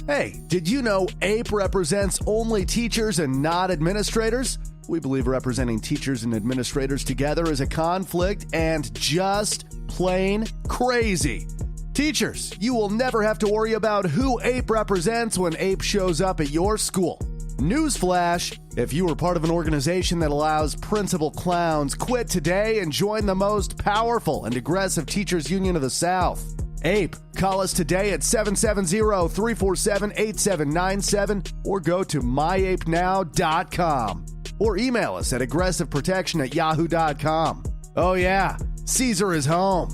Hey, did you know APE represents only teachers and not administrators? We believe representing teachers and administrators together is a conflict and just plain crazy. Teachers, you will never have to worry about who APE represents when APE shows up at your school. Newsflash, if you are part of an organization that allows principal clowns, quit today and join the most powerful and aggressive teachers union of the South. APE, call us today at 770-347-8797 or go to myapenow.com or email us at aggressiveprotection@yahoo.com. Oh yeah, Caesar is home.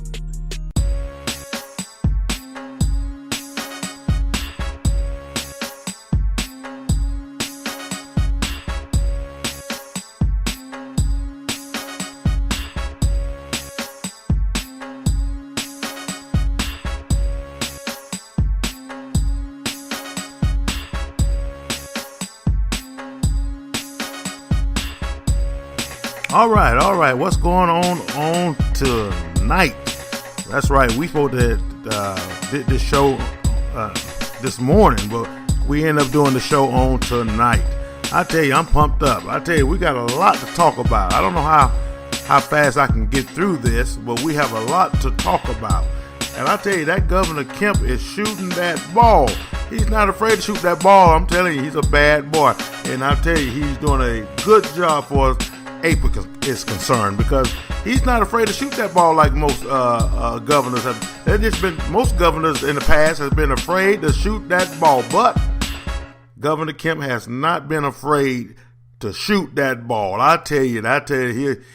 All right. What's going on tonight? That's right. We supposed to did this show this morning, but we end up doing the show on tonight. I tell you, I'm pumped up. I tell you, we got a lot to talk about. I don't know how fast I can get through this, but we have a lot to talk about. And I tell you, that Govonor Kemp is shooting that ball. He's not afraid to shoot that ball. I'm telling you, he's a bad boy. And I tell you, he's doing a good job for us. APE is concerned because he's not afraid to shoot that ball like most governors have. Most governors in the past have been afraid to shoot that ball, but Govonor Kemp has not been afraid to shoot that ball. I tell you,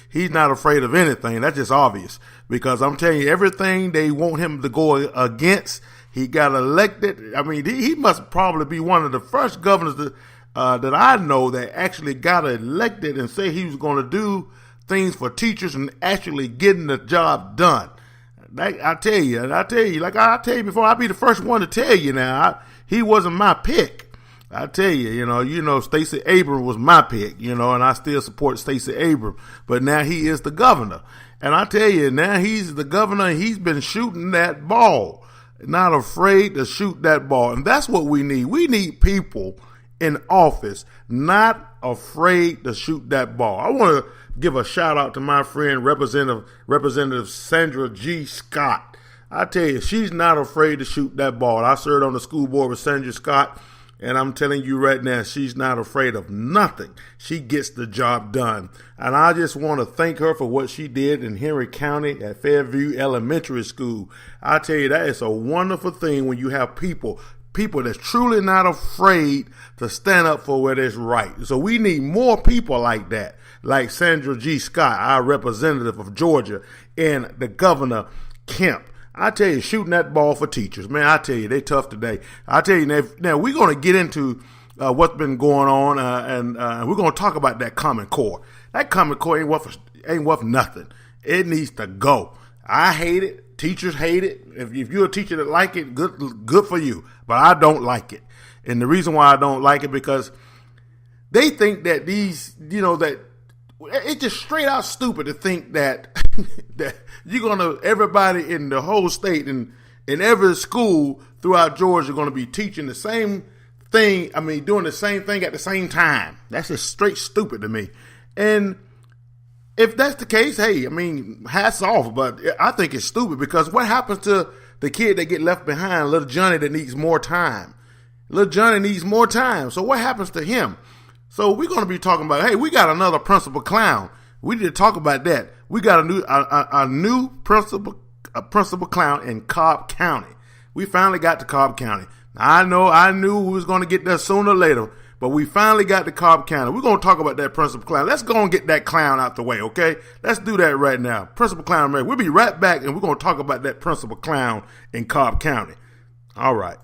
he's not afraid of anything. That's just obvious because I'm telling you, everything they want him to go against, he got elected. I mean, he must probably be one of the first governors that I know that actually got elected and say he was going to do things for teachers and actually getting the job done. I tell you, like I tell you before, I'll be the first one to tell you now, he wasn't my pick. I tell you, you know, Stacey Abrams was my pick, and I still support Stacey Abrams, but now he is the governor. And I tell you, now he's the governor and he's been shooting that ball, not afraid to shoot that ball. And that's what we need. We need people in office, not afraid to shoot that ball. I want to give a shout out to my friend, Representative Sandra G. Scott. I tell you, she's not afraid to shoot that ball. I served on the school board with Sandra Scott, and I'm telling you right now, she's not afraid of nothing. She gets the job done. And I just want to thank her for what she did in Henry County at Fairview Elementary School. I tell you, that is a wonderful thing when you have people that's truly not afraid to stand up for what is right. So we need more people like that, like Sandra G. Scott, our representative of Georgia, and the Govonor Kemp. I tell you, shooting that ball for teachers, man, I tell you, they tough today. I tell you, now we're going to get into what's been going on, and we're going to talk about that Common Core. That Common Core ain't worth nothing. It needs to go. I hate it. Teachers hate it. If you're a teacher that like it, good for you. But I don't like it. And the reason why I don't like it because they think that that it's just straight out stupid to think that that everybody in the whole state and in every school throughout Georgia are going to be teaching the same thing. I mean, doing the same thing at the same time. That's just straight stupid to me. And if that's the case, hey, I mean, hats off, but I think it's stupid because what happens to the kid that get left behind, little Johnny that needs more time? Little Johnny needs more time. So what happens to him? So we're going to be talking about, hey, we got another principal clown. We need to talk about that. We got a new principal clown in Cobb County. We finally got to Cobb County. I knew we was going to get there sooner or later, but we finally got to Cobb County. We're going to talk about that principal clown. Let's go and get that clown out the way, okay? Let's do that right now. Principal clown, we'll be right back, and we're going to talk about that principal clown in Cobb County. All right.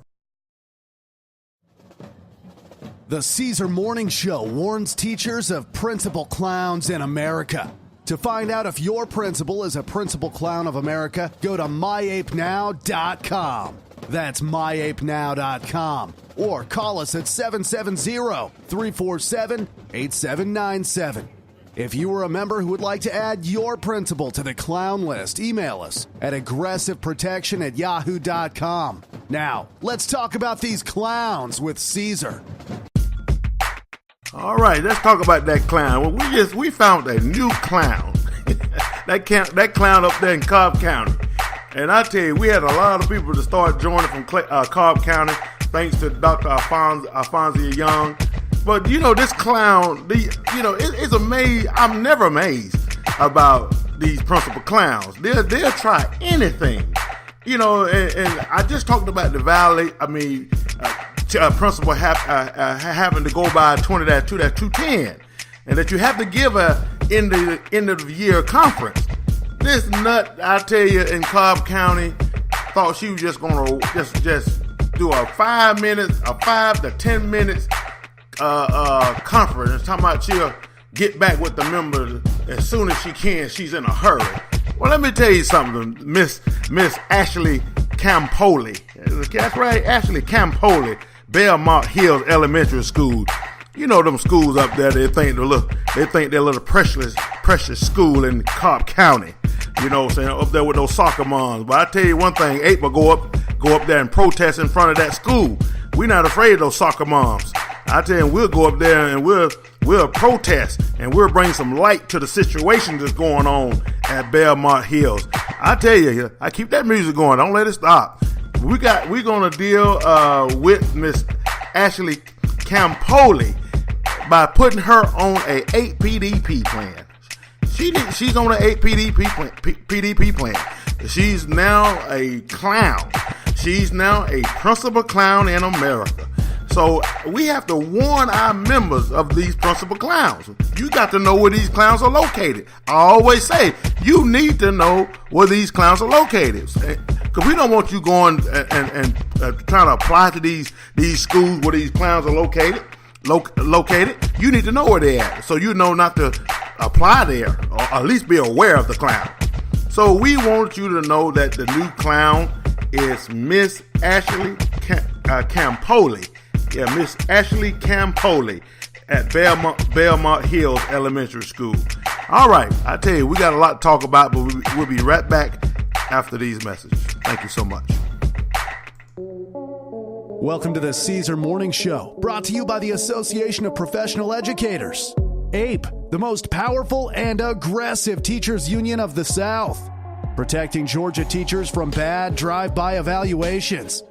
The Caesar Morning Show warns teachers of principal clowns in America. To find out if your principal is a principal clown of America, go to myapenow.com. That's myapenow.com. Or call us at 770-347-8797. If you are a member who would like to add your principal to the clown list, email us at aggressiveprotection@yahoo.com. Now, let's talk about these clowns with Caesar. All right, let's talk about that clown. Well, we found a new clown. that clown up there in Cobb County. And I tell you, we had a lot of people to start joining from Cobb County, thanks to Dr. Alfonsia Young. But, this clown, it's amazing. I'm never amazed about these principal clowns. They'll try anything. And I just talked about the Valley. Principal having to go by 210, and that you have to give a end of the year conference. This nut, I tell you, in Cobb County, thought she was just gonna just do a 5 to 10 minutes conference, talking about she'll get back with the members as soon as she can. She's in a hurry. Well, let me tell you something, Miss Ashley Campoli. That's right, Ashley Campoli, Belmont Hills Elementary School. Them schools up there, they think they're a little precious school in Cobb County. Up there with those soccer moms. But I tell you one thing, Ape will go up there and protest in front of that school. We're not afraid of those soccer moms. I tell you, we'll go up there and we'll protest, and we'll bring some light to the situation that's going on at Belmont Hills. I tell you, I keep that music going. Don't let it stop. We're gonna deal with Miss Ashley Campoli by putting her on a 8 PDP plan. She's on an 8 PDP plan. She's now a clown. She's now a principal clown in America. So we have to warn our members of these principal clowns. You got to know where these clowns are located. I always say, you need to know where these clowns are located. Because we don't want you going and trying to apply to these schools where these clowns are located. You need to know where they're at, so you know not to apply there, or at least be aware of the clown. So we want you to know that the new clown is Miss Ashley Campoli. Yeah, Miss Ashley Campoli at Belmont Hills Elementary School. All right, I tell you, we got a lot to talk about, but we'll be right back after these messages. Thank you so much. Welcome to the Caesar Morning Show, brought to you by the Association of Professional Educators. APE, the most powerful and aggressive teachers union of the South, protecting Georgia teachers from bad drive-by evaluations.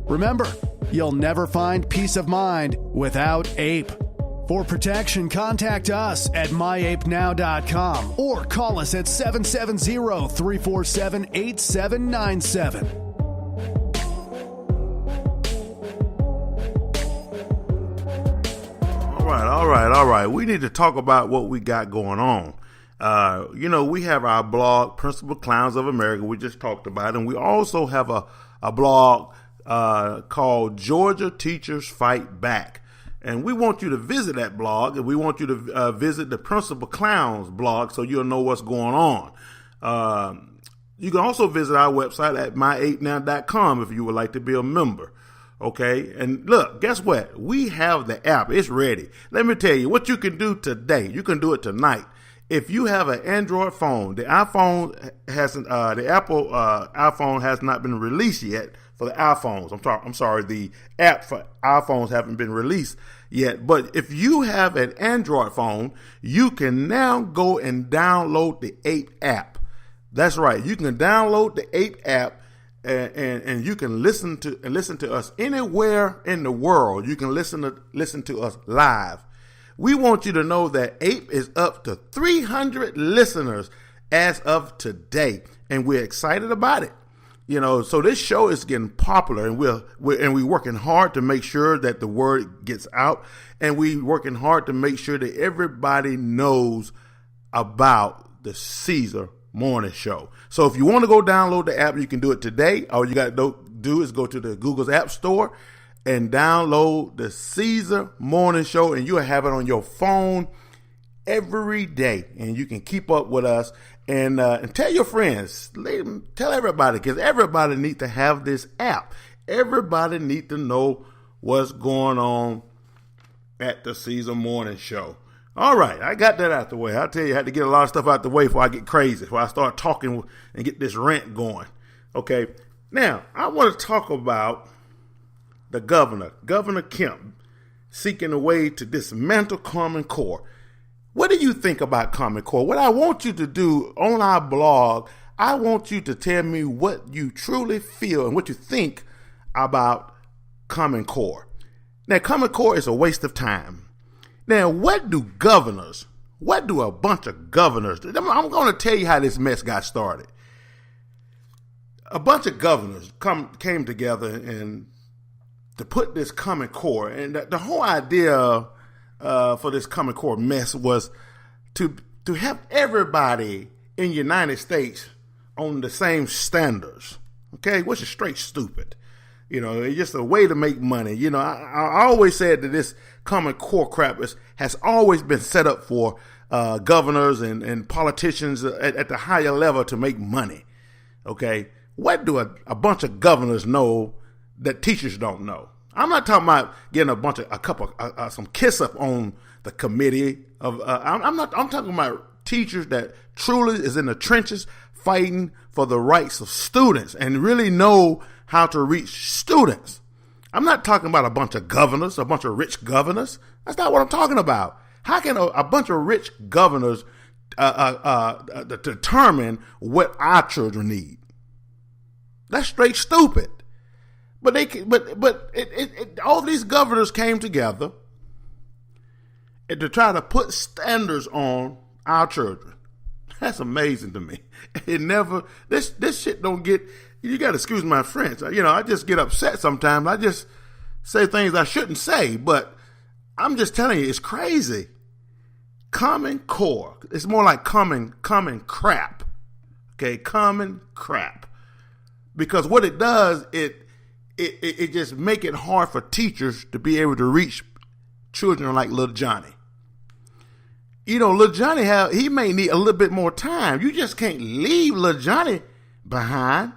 Remember, you'll never find peace of mind without APE. For protection, contact us at myapenow.com or call us at 770-347-8797. All right. We need to talk about what we got going on. We have our blog, Principal Clowns of America, we just talked about, and we also have a blog called Georgia Teachers Fight Back. And we want you to visit that blog, and we want you to visit the Principal Clowns blog so you'll know what's going on. You can also visit our website at myapenow.com if you would like to be a member. Okay, and look, guess what? We have the app. It's ready. Let me tell you what you can do today. You can do it tonight. If you have an Android phone, the iPhone hasn't. The Apple iPhone has not been released yet for the iPhones. I'm sorry. The app for iPhones haven't been released yet. But if you have an Android phone, you can now go and download the 8 app. That's right. You can download the 8 app. And you can listen to us anywhere in the world. You can listen to us live. We want you to know that APE is up to 300 listeners as of today, and we're excited about it. So this show is getting popular, and we're working hard to make sure that the word gets out, and we're working hard to make sure that everybody knows about the Caesar Morning Show. So if you want to go download the app, you can do it today. All you got to do is go to the Google's App Store and download the Caesar Morning Show, and you'll have it on your phone every day, and you can keep up with us. And tell your friends, tell everybody, because everybody needs to have this app. Everybody needs to know what's going on at the Caesar Morning Show. All right, I got that out the way. I tell you, I had to get a lot of stuff out the way before I get crazy, before I start talking and get this rant going. Okay, now I want to talk about the Governor Kemp, seeking a way to dismantle Common Core. What do you think about Common Core? What I want you to do on our blog, I want you to tell me what you truly feel and what you think about Common Core. Now, Common Core is a waste of time. Now, what do a bunch of governors do? I'm going to tell you how this mess got started. A bunch of governors came together and to put this Common Core, and the whole idea for this Common Core mess was to have everybody in the United States on the same standards, okay, which is straight stupid. You know, it's just a way to make money. You know, I always said that this Common Core crap has always been set up for governors and politicians at the higher level to make money. Okay, what do a bunch of governors know that teachers don't know? I'm not talking about getting some kiss up on the committee of. I'm talking about teachers that truly is in the trenches fighting for the rights of students and really know how to reach students. I'm not talking about a bunch of governors, a bunch of rich governors. That's not what I'm talking about. How can a bunch of rich governors determine what our children need? That's straight stupid. But all these governors came together to try to put standards on our children. That's amazing to me. This shit don't get. You got to excuse my French. You know, I just get upset sometimes. I just say things I shouldn't say, but I'm just telling you, it's crazy. Common Core. It's more like common crap. Okay, common crap. Because what it does, it just make it hard for teachers to be able to reach children like little Johnny. You know, little Johnny he may need a little bit more time. You just can't leave little Johnny behind.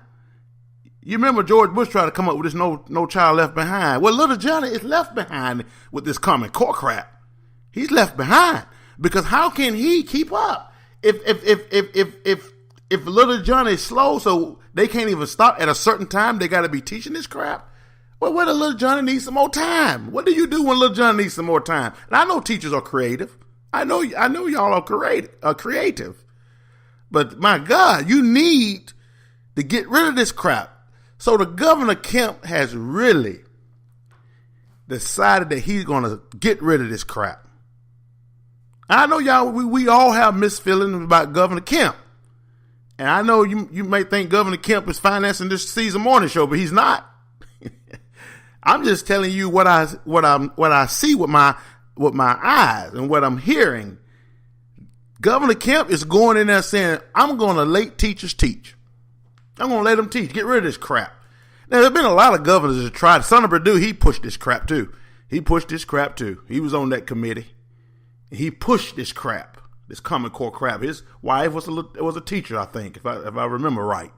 You remember George Bush tried to come up with this no child left behind. Well, little Johnny is left behind with this Common Core crap. He's left behind because how can he keep up if little Johnny is slow, so they can't even stop at a certain time? They got to be teaching this crap. Well, what does little Johnny need some more time? What do you do when little Johnny needs some more time? And I know teachers are creative. I know y'all are creative. But my God, you need to get rid of this crap. So the Governor Kemp has really decided that he's going to get rid of this crap. I know y'all, we all have mixed feelings about Governor Kemp. And I know you may think Governor Kemp is financing this season morning show, but he's not. I'm just telling you what I see with my eyes and what I'm hearing. Governor Kemp is going in there saying, I'm going to let teachers teach. I'm going to let them teach. Get rid of this crap. Now, there have been a lot of governors that tried. Senator Perdue, he pushed this crap too. He was on that committee. He pushed this crap, this Common Core crap. His wife was a teacher, I think, if I remember right.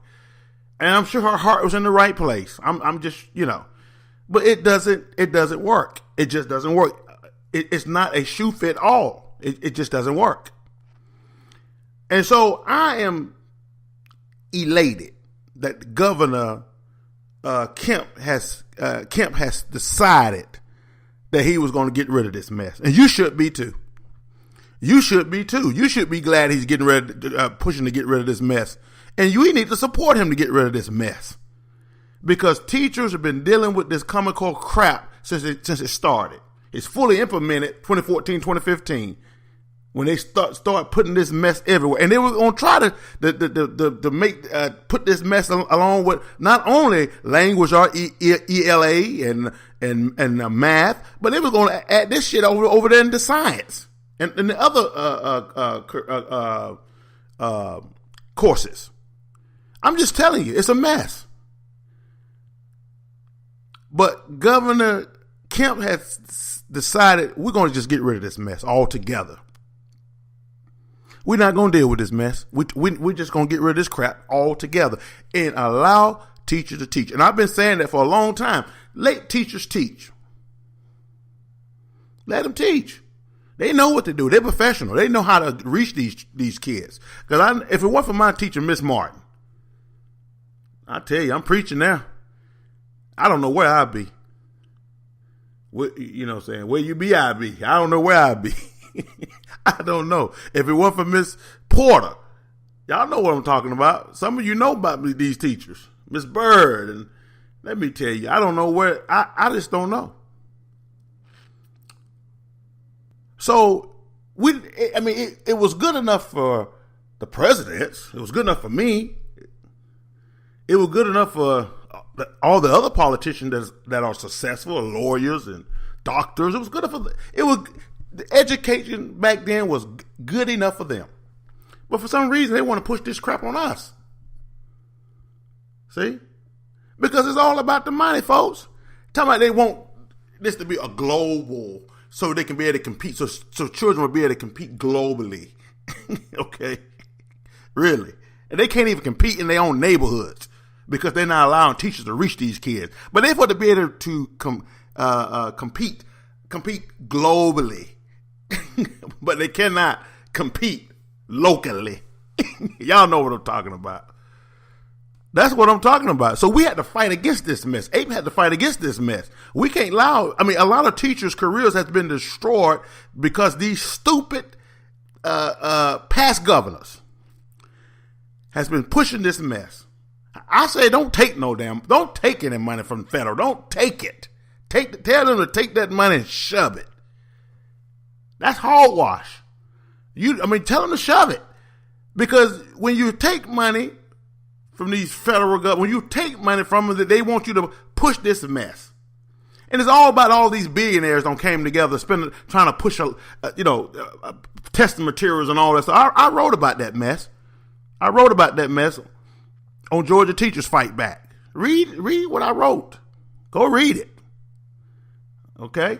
And I'm sure her heart was in the right place. I'm just, you know. But it doesn't work. It just doesn't work. It's not a shoe fit all. It just doesn't work. And so I am elated that Governor Kemp has decided that he was going to get rid of this mess, and you should be too. You should be too. You should be glad he's getting ready, pushing to get rid of this mess, and we need to support him to get rid of this mess, because teachers have been dealing with this Common Core crap since it started. It's fully implemented 2014, 2015. When they start putting this mess everywhere, and they were going to try to make put this mess along with not only language or ELA and math, but they were going to add this shit over there into science and the other courses. I'm just telling you, it's a mess. But Governor Kemp has decided we're going to just get rid of this mess altogether. We're not going to deal with this mess. We're just going to get rid of this crap altogether and allow teachers to teach. And I've been saying that for a long time. Let teachers teach. Let them teach. They know what to do. They're professional. They know how to reach these kids. Because if it weren't for my teacher, Miss Martin, I tell you, I'm preaching now. I don't know where I'd be. You know what I'm saying? Where you be, I'd be. I don't know where I'd be. I don't know. If it weren't for Miss Porter, y'all know what I'm talking about. Some of you know about these teachers. Miss Bird. And let me tell you, I don't know where. I just don't know. So, it was good enough for the presidents. It was good enough for me. It was good enough for all the other politicians that are successful, lawyers and doctors. It was good enough the education back then was good enough for them. But for some reason, they want to push this crap on us. See? Because it's all about the money, folks. Talking about they want this to be a global, so they can be able to compete, so children will be able to compete globally. Okay? Really. And they can't even compete in their own neighborhoods because they're not allowing teachers to reach these kids. But they're supposed to be able to compete globally. But they cannot compete locally. Y'all know what I'm talking about. That's what I'm talking about. So we had to fight against this mess. APE had to fight against this mess. We can't allow, a lot of teachers' careers have been destroyed because these stupid past governors has been pushing this mess. I say don't take any money from federal. Don't take it. Tell them to take that money and shove it. That's hogwash. Tell them to shove it. Because when you take money from these federal government, when you take money from them, they want you to push this mess. And it's all about all these billionaires that came together, trying to push, testing materials and all that. So I wrote about that mess. I wrote about that mess on Georgia Teachers Fight Back. Read what I wrote. Go read it. Okay?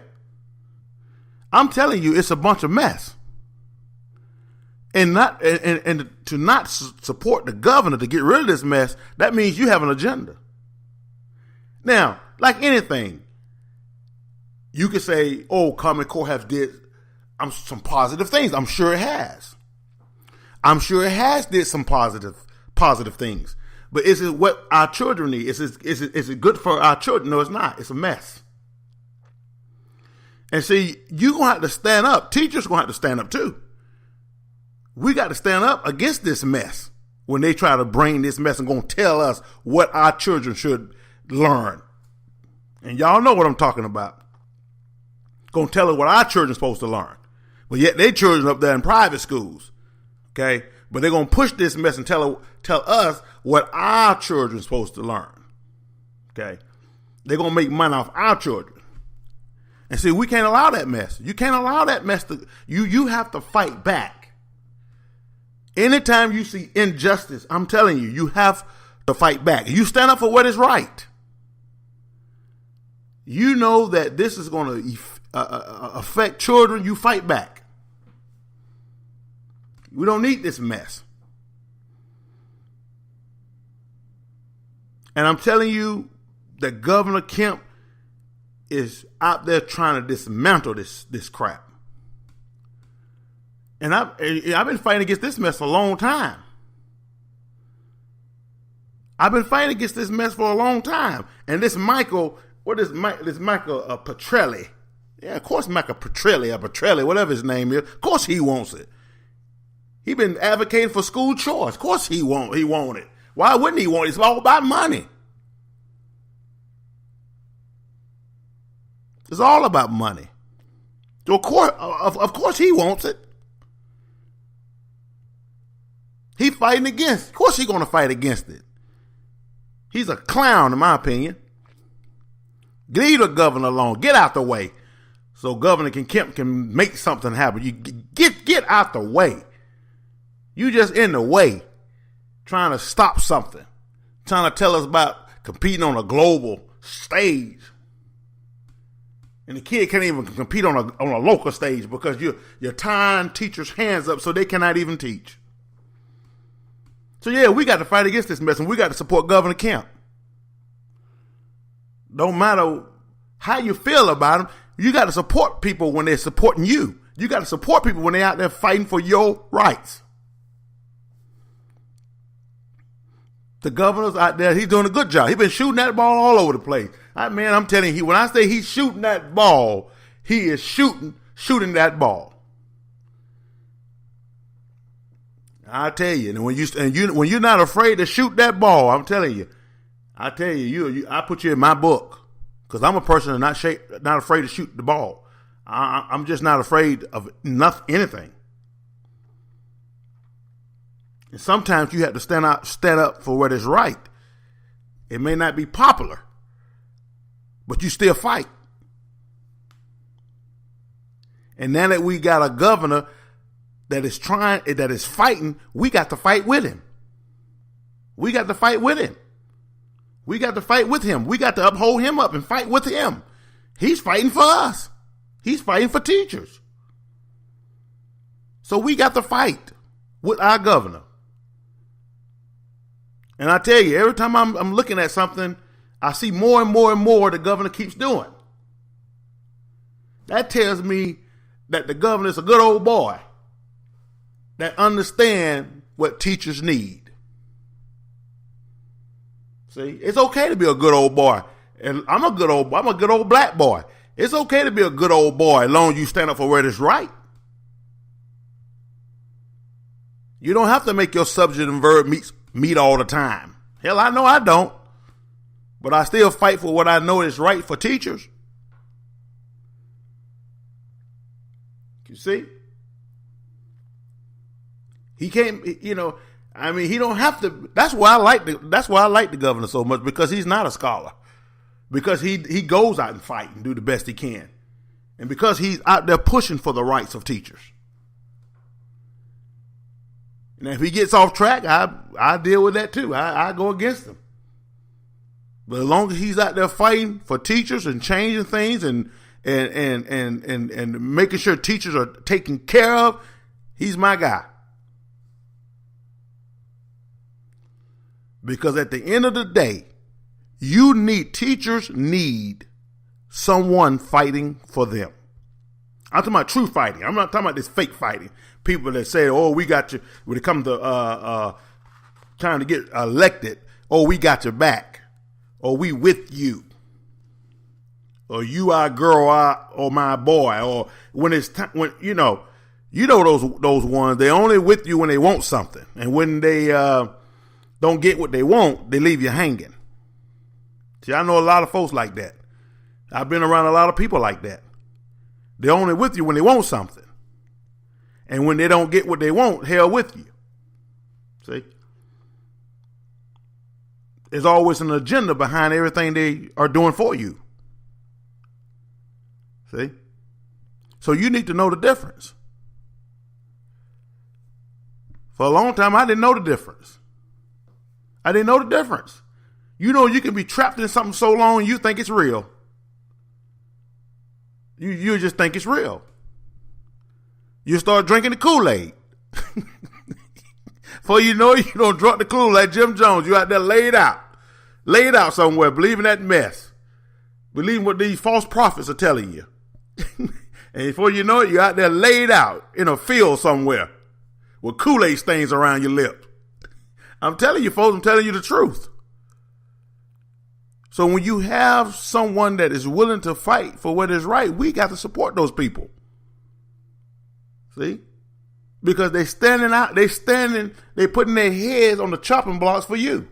I'm telling you, it's a bunch of mess. And to not support the governor to get rid of this mess, that means you have an agenda. Now, like anything, you could say, Common Core has did some positive things. I'm sure it has. I'm sure it has did some positive things. But is it what our children need? Is it good for our children? No, it's not. It's a mess. And see, you're going to have to stand up. Teachers going to have to stand up too. We got to stand up against this mess when they try to bring this mess and going to tell us what our children should learn. And y'all know what I'm talking about. Going to tell us what our children are supposed to learn. But yet they children up there in private schools. Okay? But they're going to push this mess and tell us what our children are supposed to learn. Okay? They're going to make money off our children. And see, we can't allow that mess. You can't allow that mess to, you have to fight back. Anytime you see injustice, I'm telling you, you have to fight back. You stand up for what is right. You know that this is going to affect children. You fight back. We don't need this mess. And I'm telling you that Governor Kemp is out there trying to dismantle this crap. And I've been fighting against this mess for a long time. I've been fighting against this mess for a long time. And this Michael Petrelli. Yeah, of course Michael Petrelli, whatever his name is. Of course he wants it. He been advocating for school choice. Of course he want it. Why wouldn't he want it? It's all about money. It's all about money. So of course he wants it. He fighting against. Of course he's going to fight against it. He's a clown, in my opinion. Leave the governor alone. Get out the way, so Governor Kemp can make something happen. You get out the way. You just in the way, trying to stop something, trying to tell us about competing on a global stage, and the kid can't even compete on a local stage because you're tying teachers' hands up so they cannot even teach. So yeah, we got to fight against this mess, and we got to support Governor Kemp. Don't matter how you feel about them, you got to support people when they're supporting you. You got to support people when they're out there fighting for your rights. The governor's out there, he's doing a good job. He's been shooting that ball all over the place. Man, I'm telling you, when I say he's shooting that ball, he is shooting that ball. I tell you, and when you're not afraid to shoot that ball, I'm telling you, I put you in my book, because I'm a person that's not afraid to shoot the ball. I'm just not afraid of anything. And sometimes you have to stand up for what is right. It may not be popular, but you still fight. And now that we got a governor that is fighting, we got to fight with him. We got to fight with him. We got to fight with him. We got to uphold him up and fight with him. He's fighting for us. He's fighting for teachers. So we got to fight with our governor. And I tell you, every time I'm looking at something, I see more and more and more the governor keeps doing. That tells me that the governor is a good old boy that understands what teachers need. See, it's okay to be a good old boy. And I'm a good old black boy. It's okay to be a good old boy as long as you stand up for what is right. You don't have to make your subject and verb meet all the time. Hell, I know I don't. But I still fight for what I know is right for teachers. You see? He can't, he don't have to. That's why I like the governor so much, because he's not a scholar. Because he goes out and fight and do the best he can. And because he's out there pushing for the rights of teachers. And if he gets off track, I deal with that too. I go against him. But as long as he's out there fighting for teachers and changing things and making sure teachers are taken care of, he's my guy. Because at the end of the day, teachers need someone fighting for them. I'm talking about true fighting. I'm not talking about this fake fighting. People that say, "Oh, we got you," when it comes to trying to get elected. "Oh, we got your back," or "We with you," or "You our girl, or my boy," or when it's time, when you know those ones. They only with you when they want something, and when they don't get what they want, they leave you hanging. See, I know a lot of folks like that. I've been around a lot of people like that. They're only with you when they want something. And when they don't get what they want, hell with you. See? There's always an agenda behind everything they are doing for you. See? So you need to know the difference. For a long time, I didn't know the difference. You know, you can be trapped in something so long you think it's real. You just think it's real. You start drinking the Kool-Aid. Before you know it, you don't drink the Kool-Aid like Jim Jones. You out there laid out somewhere, believing that mess. Believing what these false prophets are telling you. And before you know it, you're out there laid out in a field somewhere with Kool-Aid stains around your lip. I'm telling you, folks, I'm telling you the truth. So when you have someone that is willing to fight for what is right, we got to support those people. See? Because they putting their heads on the chopping blocks for you.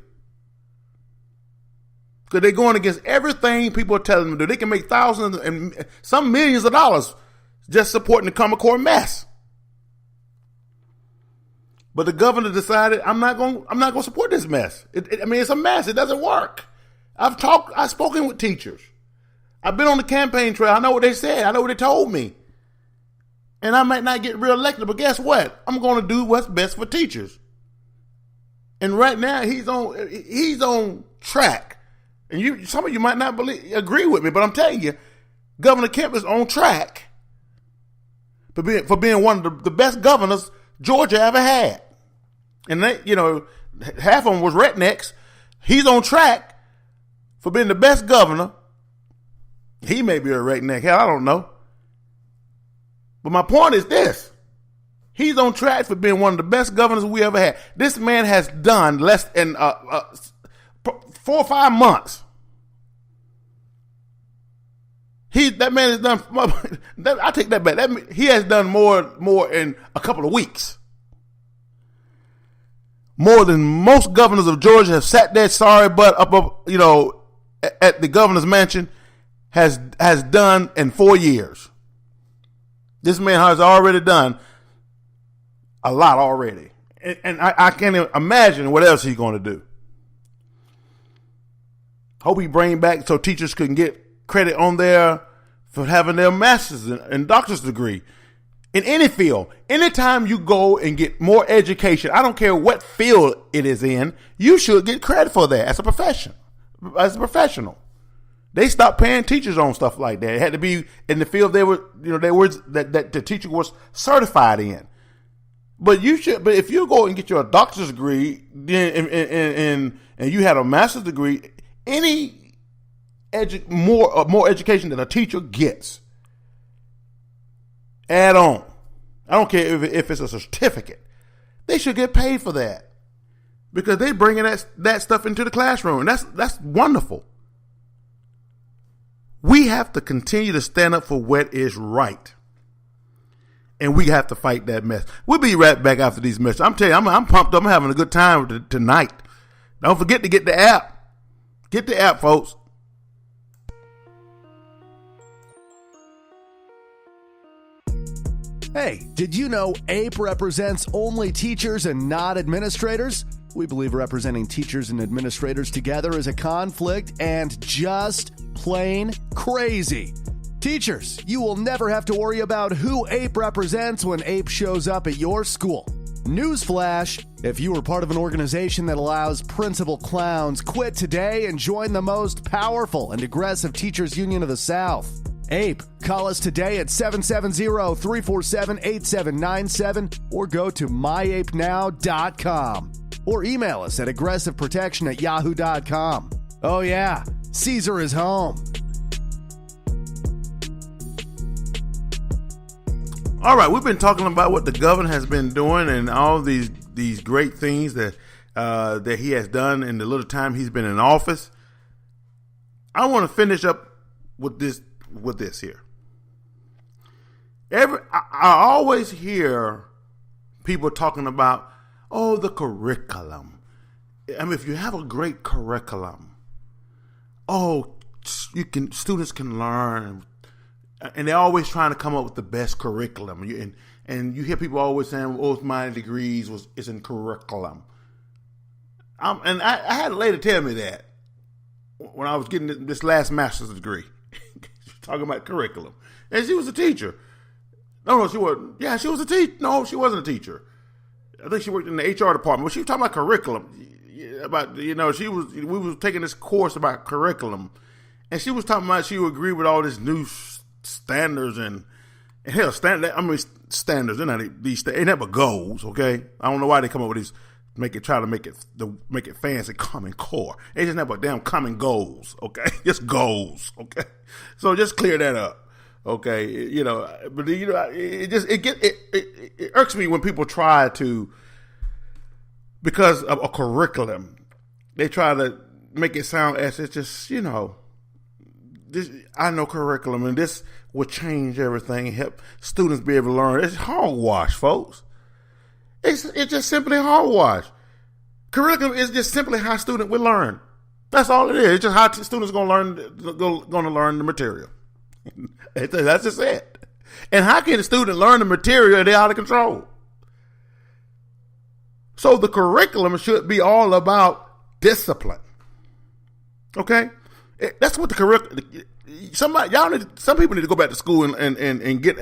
Because they're going against everything people are telling them to do. They can make thousands and some millions of dollars just supporting the Common Core mess. But the governor decided, I'm not going to support this mess. It's a mess. It doesn't work. I've spoken with teachers. I've been on the campaign trail. I know what they said. I know what they told me. And I might not get reelected, but guess what? I'm going to do what's best for teachers. And right now he's on track. And some of you might not agree with me, but I'm telling you, Governor Kemp is on track for being one of the best governors Georgia ever had. And half of them was rednecks. He's on track for being the best governor. He may be a redneck. Hell, I don't know. But my point is this. He's on track for being one of the best governors we ever had. This man has done less than 4 or 5 months. That man has done. I take that back. He has done more in a couple of weeks. More than most governors of Georgia have sat their sorry butt up, at the governor's mansion has done in 4 years. This man has already done a lot already. And I can't even imagine what else he's going to do. Hope he bring back so teachers can get credit on for having their master's and doctor's degree in any field. Anytime you go and get more education, I don't care what field it is in, you should get credit for that as a professional. They stopped paying teachers on stuff like that. It had to be in the field that the teacher was certified in. But if you go and get your doctor's degree and you had a master's degree, any more education than a teacher gets, add on. I don't care if it's a certificate. They should get paid for that because they bringing that stuff into the classroom, and that's wonderful. We have to continue to stand up for what is right. And we have to fight that mess. We'll be right back after these messages. I'm telling you, I'm pumped up. I'm having a good time tonight. Don't forget to get the app. Get the app, folks. Hey, did you know APE represents only teachers and not administrators? We believe representing teachers and administrators together is a conflict and just plain crazy. Teachers, you will never have to worry about who APE represents when APE shows up at your school. Newsflash, if you are part of an organization that allows principal clowns, quit today and join the most powerful and aggressive teachers union of the South. APE, call us today at 770-347-8797 or go to myapenow.com or email us at aggressiveprotection@yahoo.com. Oh yeah, Caesar is home. All right, we've been talking about what the governor has been doing and all these great things that he has done in the little time he's been in office. I want to finish up with this here. I always hear people talking about, the curriculum. I mean, if you have a great curriculum, students can learn. And they're always trying to come up with the best curriculum. And you hear people always saying, my degrees is in curriculum. And I had a lady tell me that when I was getting this last master's degree. Talking about curriculum. And she was a teacher. No, she wasn't. Yeah, she was a teacher. No, she wasn't a teacher. I think she worked in the HR department. But she was talking about curriculum. About, we was taking this course about curriculum. And she was talking about she would agree with all this new standards and hell, standards. They're not these. They never goals. Okay, I don't know why they come up with these. Try to make it fancy, common core. They just never damn common goals. Okay, just goals. Okay, so just clear that up. Okay, but it irks me when people try to, because of a curriculum, they try to make it sound as it's just I know curriculum and this will change everything and help students be able to learn. It's hogwash, folks. It's just simply hogwash. Curriculum is just simply how students will learn. That's all it is. It's just how students are going to learn the material. That's just it. And how can a student learn the material if they're out of control? So the curriculum should be all about discipline. Okay? That's what the curriculum. Some people need to go back to school and get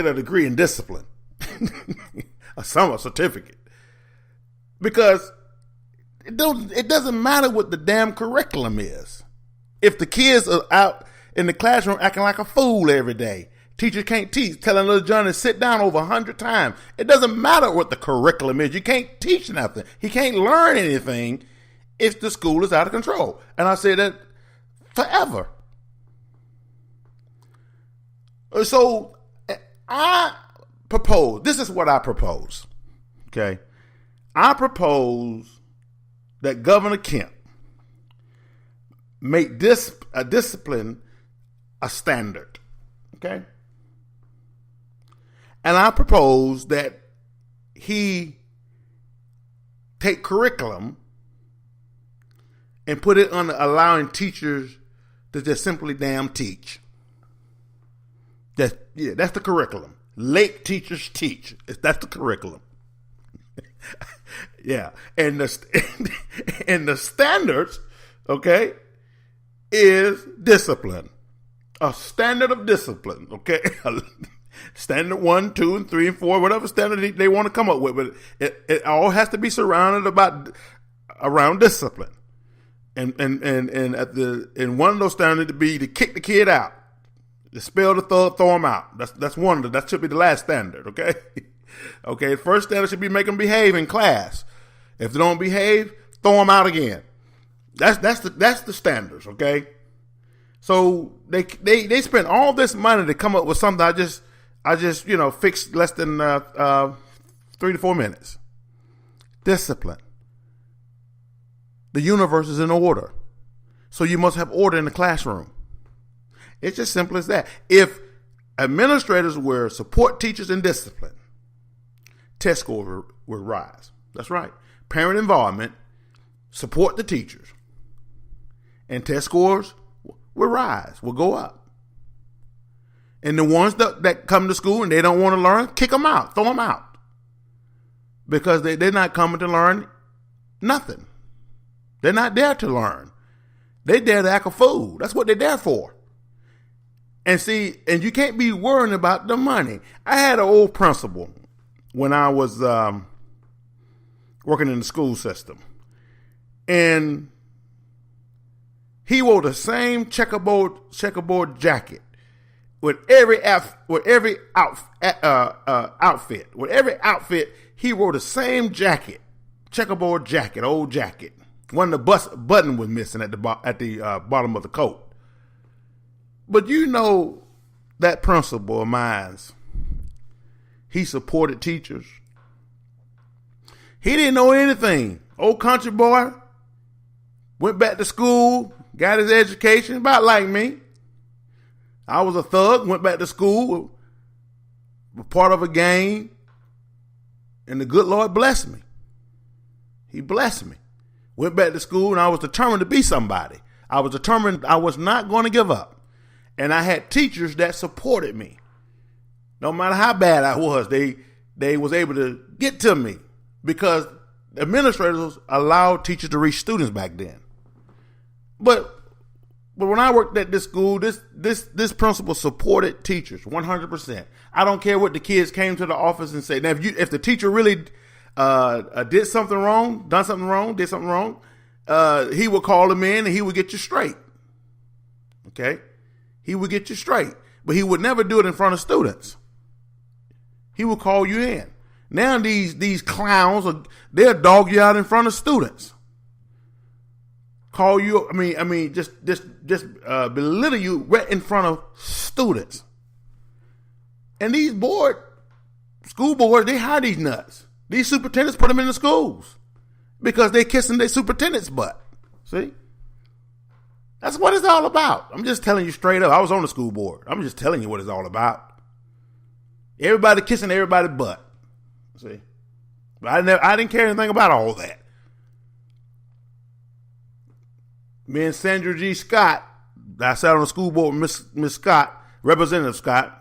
a degree in discipline, a certificate, because it doesn't matter what the damn curriculum is. If the kids are out in the classroom acting like a fool every day, teacher can't teach, telling little Johnny to sit down over 100 times. It doesn't matter what the curriculum is. You can't teach nothing. He can't learn anything if the school is out of control. And I say that forever. So I propose, this is what I propose, okay? I propose that Governor Kemp make discipline a standard, okay? And I propose that he take curriculum and put it on allowing teachers to just simply damn teach. That's the curriculum. Let teachers teach. That's the curriculum. Yeah, and the standards, okay, is discipline. A standard of discipline, okay. Standard 1, 2, and 3, and 4, whatever standard they want to come up with, but it all has to be surrounded around discipline. And one of those standards to be to kick the kid out, to spell the throw him out. That's one of them. That should be the last standard. Okay, okay. The first standard should be make them behave in class. If they don't behave, throw them out again. That's the standards. Okay. So they spent all this money to come up with something I just fixed less than 3 to 4 minutes. Discipline. The universe is in order. So you must have order in the classroom. It's just simple as that. If administrators were support teachers in discipline, test scores will rise. That's right. Parent involvement, support the teachers, and test scores will rise, will go up. And the ones that come to school and they don't want to learn, kick them out, throw them out. Because they're not coming to learn nothing. They're not there to learn. They're there to act a fool. That's what they're there for. And see, and you can't be worrying about the money. I had an old principal when I was working in the school system. And he wore the same checkerboard jacket with every outfit. With every outfit, he wore the same jacket, checkerboard jacket, old jacket. One of the button was missing at the bottom of the coat. But you know that principal of mine, he supported teachers. He didn't know anything. Old country boy, went back to school, got his education, about like me. I was a thug, went back to school, was part of a gang, and the good Lord blessed me. He blessed me. Went back to school, and I was determined to be somebody. I was determined I was not going to give up. And I had teachers that supported me. No matter how bad I was, they was able to get to me because administrators allowed teachers to reach students back then. But when I worked at this school, this principal supported teachers 100%. I don't care what the kids came to the office and said. Now, if the teacher really did something wrong, he would call them in and he would get you straight. Okay? He would get you straight. But he would never do it in front of students. He would call you in. Now these clowns, they'll dog you out in front of students. Call you, just belittle you right in front of students. And these school boards, they hire these nuts. These superintendents put them in the schools because they kissing their superintendent's butt. See? That's what it's all about. I'm just telling you straight up. I was on the school board. I'm just telling you what it's all about. Everybody kissing everybody's butt. See? But I didn't care anything about all that. Me and Sandra G. Scott, I sat on the school board with Miss Scott, Representative Scott.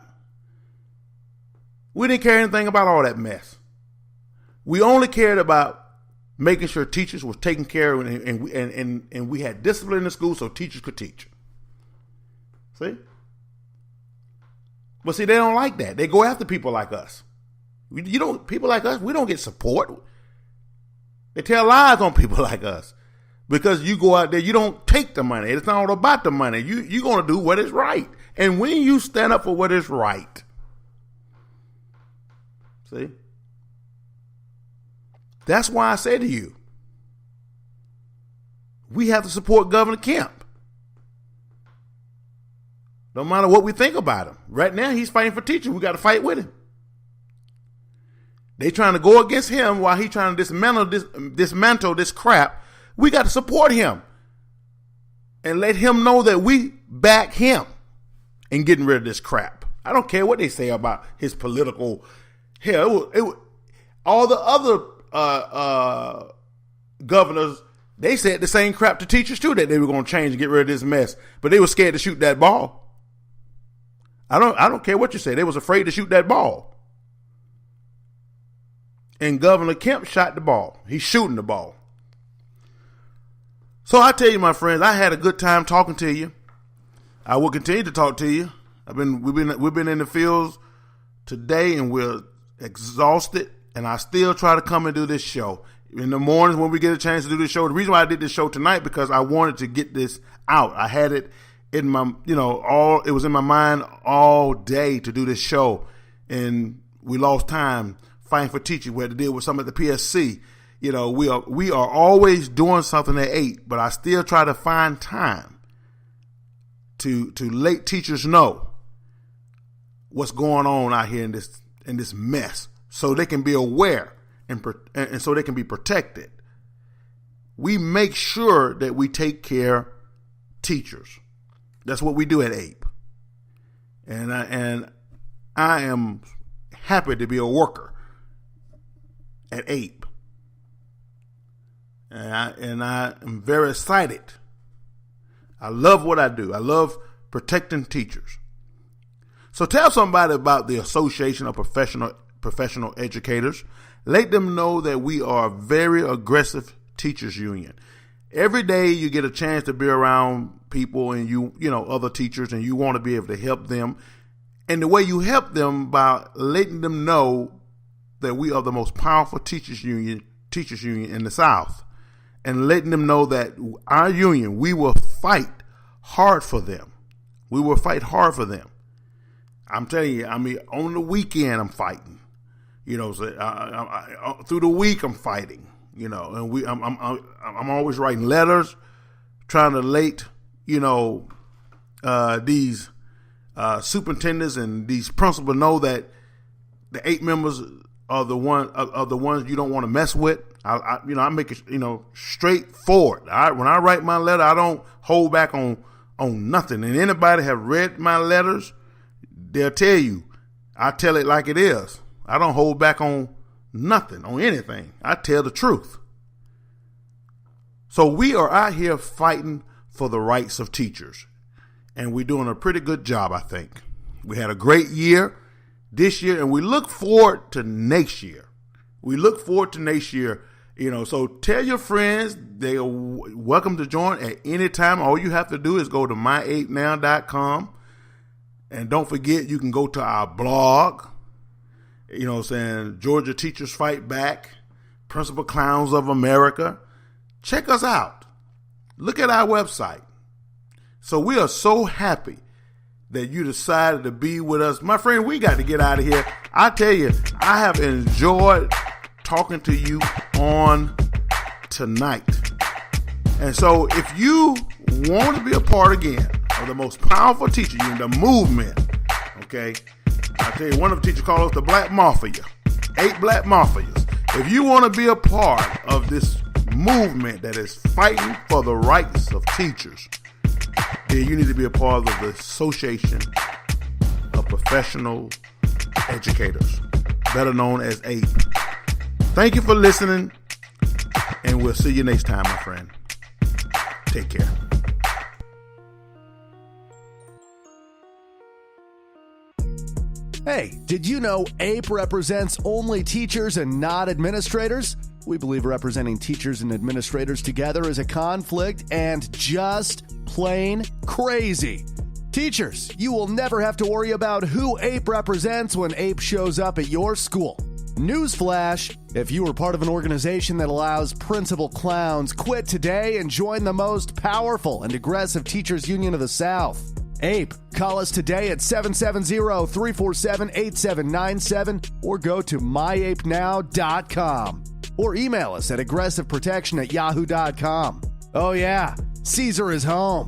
We didn't care anything about all that mess. We only cared about making sure teachers was taken care of and we had discipline in the school so teachers could teach. See? But see, they don't like that. They go after people like us. People like us, we don't get support. They tell lies on people like us. Because you go out there, you don't take the money. It's not all about the money. You're going to do what is right. And when you stand up for what is right, see? That's why I say to you, we have to support Governor Kemp. No matter what we think about him. Right now, he's fighting for teachers. We got to fight with him. They trying to go against him while he's trying to dismantle this crap. We got to support him and let him know that we back him in getting rid of this crap. I don't care what they say about his political. Hell, all the other governors, they said the same crap to teachers too, that they were going to change and get rid of this mess, but they were scared to shoot that ball. I don't care what you say. They was afraid to shoot that ball. And Govonor Kemp shot the ball. He's shooting the ball. So I tell you, my friends, I had a good time talking to you. I will continue to talk to you. We've been in the fields today, and we're exhausted. And I still try to come and do this show in the mornings when we get a chance to do this show. The reason why I did this show tonight, because I wanted to get this out. I had it in my, it was in my mind all day to do this show, and we lost time fighting for teaching. We had to deal with some at the PSC. We are always doing something at 8, but I still try to find time to let teachers know what's going on out here in this mess, so they can be aware and so they can be protected. We make sure that we take care of teachers. That's what we do at APE. And I am happy to be a worker at APE. And I am very excited. I love what I do. I love protecting teachers. So tell somebody about the Association of Professional Educators. Let them know that we are a very aggressive teachers union. Every day you get a chance to be around people and other teachers, and you want to be able to help them. And the way you help them by letting them know that we are the most powerful teachers union in the South, and letting them know that our union, we will fight hard for them. We will fight hard for them. I'm telling you, on the weekend I'm fighting. Through the week I'm fighting. And I'm always writing letters, trying to let these superintendents and these principals know that the 8 members are the ones you don't want to mess with. I make it straightforward. When I write my letter, I don't hold back on nothing. And anybody have read my letters, they'll tell you I tell it like it is. I don't hold back on nothing, on anything. I tell the truth. So we are out here fighting for the rights of teachers, and we're doing a pretty good job, I think. We had a great year this year, and we look forward to next year. So tell your friends they are welcome to join at any time. All you have to do is go to myapenow.com, and don't forget you can go to our blog. Georgia Teachers Fight Back, Principal Clowns of America. Check us out. Look at our website. So we are so happy that you decided to be with us. My friend, we got to get out of here. I tell you, I have enjoyed talking to you on tonight. And so if you want to be a part again of the most powerful teacher union, the movement, okay, I tell you, one of the teachers called us the Black Mafia, 8 Black Mafias. If you want to be a part of this movement that is fighting for the rights of teachers, then you need to be a part of the Association of Professional Educators, better known as APE. Thank you for listening, and we'll see you next time, my friend. Take care. Hey, did you know APE represents only teachers and not administrators? We believe representing teachers and administrators together is a conflict and just plain crazy. Teachers, you will never have to worry about who APE represents when APE shows up at your school. Newsflash, if you are part of an organization that allows principal clowns, quit today and join the most powerful and aggressive teachers union of the South. APE, call us today at 770-347-8797 or go to myapenow.com or email us at aggressiveprotection@yahoo.com. Oh yeah, Caesar is home.